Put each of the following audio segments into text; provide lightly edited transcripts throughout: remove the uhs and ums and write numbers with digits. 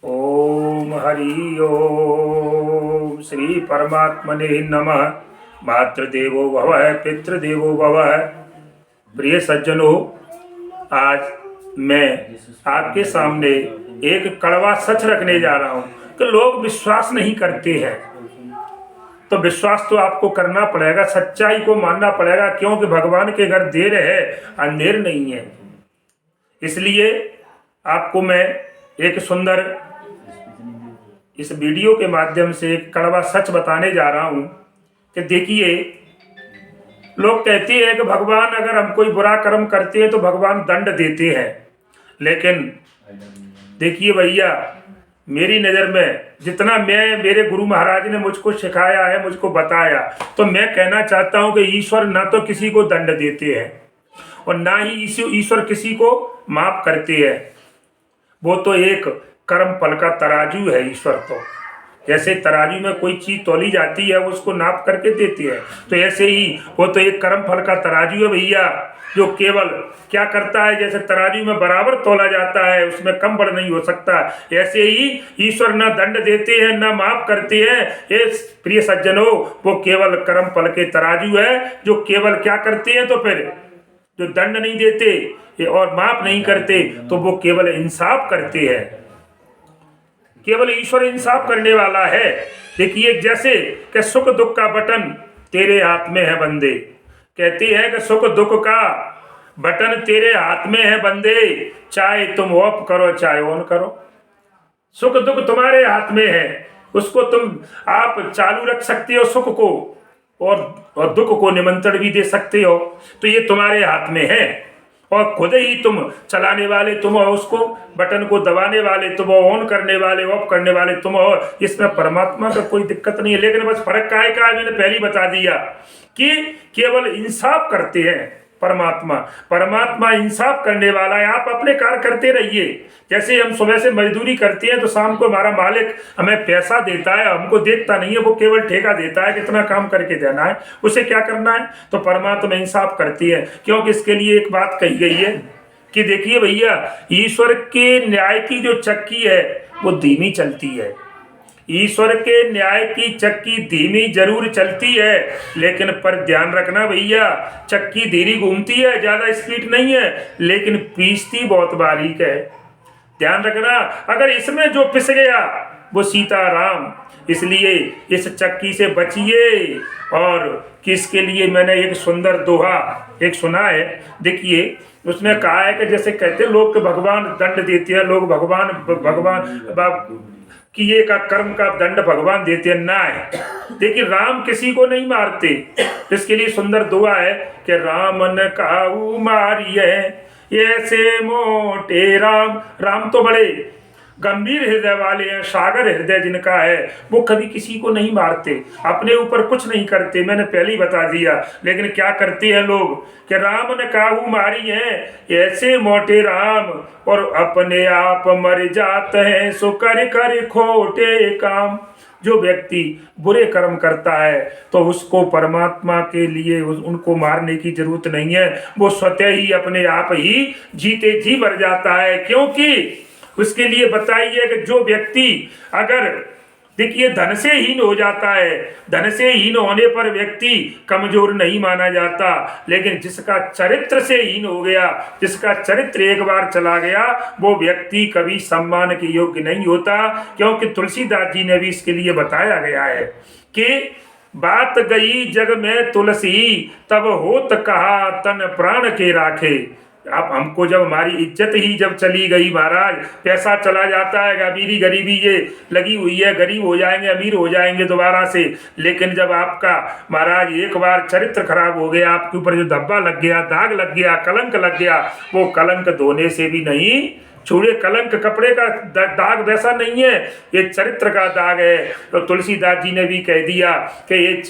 ओम हरि ओम श्री परमात्मने नमः। मातृदेवो भवः पितृदेवो भवः। प्रिय सज्जनों, आज मैं आपके सामने एक कड़वा सच रखने जा रहा हूँ कि लोग विश्वास नहीं करते हैं, तो विश्वास तो आपको करना पड़ेगा, सच्चाई को मानना पड़ेगा, क्योंकि भगवान के घर देर है अंधेर नहीं है। इसलिए आपको मैं एक सुंदर इस वीडियो के माध्यम से एक कड़वा सच बताने जा रहा हूँ कि देखिए, लोग कहते हैं कि भगवान अगर हम कोई बुरा कर्म करते हैं तो भगवान दंड देते हैं, लेकिन देखिए भैया, मेरी नज़र में जितना मेरे गुरु महाराज ने मुझको सिखाया है, मुझको बताया, तो मैं कहना चाहता हूँ कि ईश्वर ना तो किसी को दंड देते हैं और ना ही ईश्वर किसी को माफ करते हैं। वो तो एक कर्म फल का तराजू है। ईश्वर तो जैसे तराजू में कोई चीज़ तोली जाती है, उसको नाप करके देती है, तो ऐसे ही वो तो एक कर्म फल का तराजू है भैया, जो केवल क्या करता है, जैसे तराजू में बराबर तोला जाता है, उसमें कम बढ़ नहीं हो सकता। ऐसे ही ईश्वर ना दंड देते हैं ना माफ करते हैं। ये प्रिय सज्जनों, वो केवल कर्म फल के तराजू है, जो केवल क्या करते हैं, तो फिर जो दंड नहीं देते और माफ नहीं करते, तो वो केवल इंसाफ करते हैं। केवल ईश्वर इंसाफ करने वाला है। देखिए, जैसे कि सुख दुख का बटन तेरे हाथ में है बंदे, कहती है कि सुख दुख का बटन तेरे हाथ में है बंदे, चाहे तुम ऑफ करो चाहे ऑन करो। सुख दुख तुम्हारे हाथ में है, उसको तुम आप चालू रख सकते हो सुख को, और दुख को निमंत्रण भी दे सकते हो। तो ये तुम्हारे हाथ में है, और खुद ही तुम चलाने वाले तुम हो, उसको बटन को दबाने वाले तुम हो, ऑन करने वाले ऑफ करने वाले तुम हो। इसमें परमात्मा का कोई दिक्कत नहीं है, लेकिन बस फर्क क्या है, मैंने पहले ही बता दिया कि केवल इंसाफ करते हैं परमात्मा इंसाफ करने वाला है। आप अपने कार्य करते रहिए। जैसे हम सुबह से मजदूरी करते हैं, तो शाम को हमारा मालिक हमें पैसा देता है, हमको देखता नहीं है, वो केवल ठेका देता है, कितना काम करके देना है, उसे क्या करना है। तो परमात्मा इंसाफ करती है, क्योंकि इसके लिए एक बात कही गई है कि देखिए भैया, ईश्वर के न्याय की जो चक्की है वो धीमी चलती है। ईश्वर के न्याय की चक्की धीमी जरूर चलती है, लेकिन पर ध्यान रखना भैया, चक्की धीरे घूमती है, ज्यादा स्पीड नहीं है, लेकिन पीसती बहुत बारीक है। ध्यान रखना, अगर इसमें जो पिस गया वो सीताराम। इसलिए इस चक्की से बचिए। और किसके लिए मैंने एक सुंदर दोहा एक सुना है। देखिए, उसमें कहा है कि जैसे कहते लोग कि भगवान दंड देते हैं, लोग भगवान किए का कर्म का दंड भगवान देते हैं, ना है। देखिए, राम किसी को नहीं मारते। इसके लिए सुंदर दुआ है कि राम न काऊ मारिए ऐसे मोटे राम तो बड़े गंभीर हृदय वाले हैं, सागर हृदय जिनका है, वो कभी किसी को नहीं मारते, अपने ऊपर कुछ नहीं करते, मैंने पहले ही बता दिया। लेकिन क्या करते हैं लोग कि राम ने काहू मारी है ऐसे मोटे राम, और अपने आप मर जाते हैं सो कर खोटे काम। जो व्यक्ति बुरे कर्म करता है तो उसको परमात्मा के लिए उनको मारने की जरूरत नहीं है, वो स्वतः ही अपने आप ही जीते जी मर जाता है। क्योंकि उसके लिए बताइए कि जो व्यक्ति अगर देखिए धन से हीन हो जाता है, धन से हीन होने पर व्यक्ति कमजोर नहीं माना जाता, लेकिन जिसका चरित्र से हीन हो गया, जिसका चरित्र एक बार चला गया, वो व्यक्ति कभी सम्मान के योग्य नहीं होता। क्योंकि तुलसीदास जी ने भी इसके लिए बताया गया है कि बात गई जग में तुलसी, तब होत कहा तन प्राण के राखे। अब हमको जब हमारी इज्जत ही जब चली गई महाराज, पैसा चला जाता है, अमीरी गरीबी ये लगी हुई है, गरीब हो जाएंगे अमीर हो जाएंगे दोबारा से, लेकिन जब आपका महाराज एक बार चरित्र खराब हो गया, आपके ऊपर जो धब्बा लग गया, दाग लग गया, कलंक लग गया, वो कलंक धोने से भी नहीं छूटे। कलंक कपड़े का दाग वैसा नहीं है, ये चरित्र का दाग है। तो तुलसीदास जी ने भी कह दिया कि ये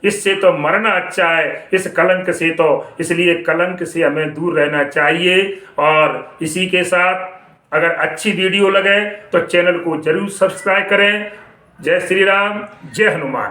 इससे तो मरना अच्छा है, इस कलंक से तो, इसलिए कलंक से हमें दूर रहना चाहिए। और इसी के साथ अगर अच्छी वीडियो लगे तो चैनल को जरूर सब्सक्राइब करें। जय श्री राम, जय हनुमान।